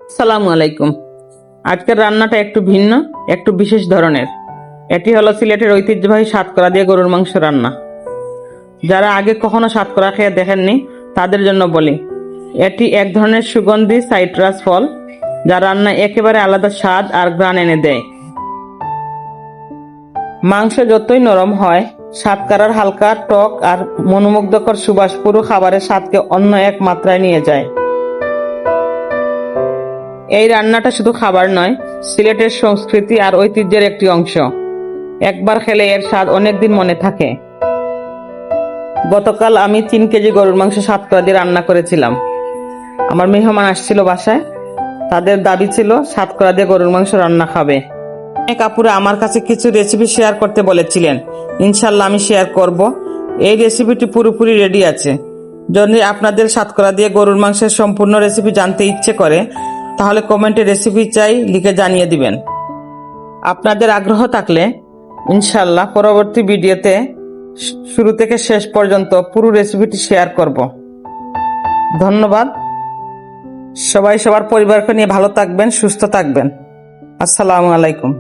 আসসালামু আলাইকুম। আজকের রান্নাটা একটু ভিন্ন, একটু বিশেষ ধরনের। এটি হলো সিলেটের ঐতিহ্যবাহী সাতকরা দিয়ে গরুর মাংস রান্না। যারা আগে কখনো সাতকরা খেয়ে দেখেননি তাদের জন্য বলি, এটি এক ধরনের সুগন্ধি সাইট্রাস ফল, যা রান্নায় একেবারে আলাদা স্বাদ আর ঘ্রাণ এনে দেয়। মাংস যতই নরম হয়, সাতকরার হালকা টক আর মনোমুগ্ধকর সুবাস পুরো খাবারের স্বাদকে অন্য এক মাত্রায় নিয়ে যায়। এই রান্নাটা শুধু খাবার নয়, সিলেটের সংস্কৃতি আর ঐতিহ্যের একটি অংশ। একবার খেলে এর স্বাদ অনেকদিন মনে থাকে। গতকাল আমি 3 কেজি গরুর মাংস সাতকরা দিয়ে রান্না করেছিলাম। আমার মেহমান আসছিল বাসায়, তাদের দাবি ছিল সাতকরা দিয়ে গরুর মাংস রান্না খাবে। অনেক আপুরা আমার কাছে কিছু রেসিপি শেয়ার করতে বলেছিলেন, ইনশাল্লাহ আমি শেয়ার করব। এই রেসিপিটি পুরোপুরি রেডি আছে। যদি আপনাদের সাতকরা দিয়ে গরুর মাংসের সম্পূর্ণ রেসিপি জানতে ইচ্ছে করে, তাহলে কমেন্টে রেসিপি চাই লিখে জানিয়ে দিবেন। আপনাদের আগ্রহ থাকলে ইনশাল্লাহ পরবর্তী ভিডিওতে শুরু থেকে শেষ পর্যন্ত পুরো রেসিপিটি শেয়ার করব। ধন্যবাদ। সবাই সবার পরিবারকে নিয়ে ভালো থাকবেন, সুস্থ থাকবেন। আসসালামু আলাইকুম।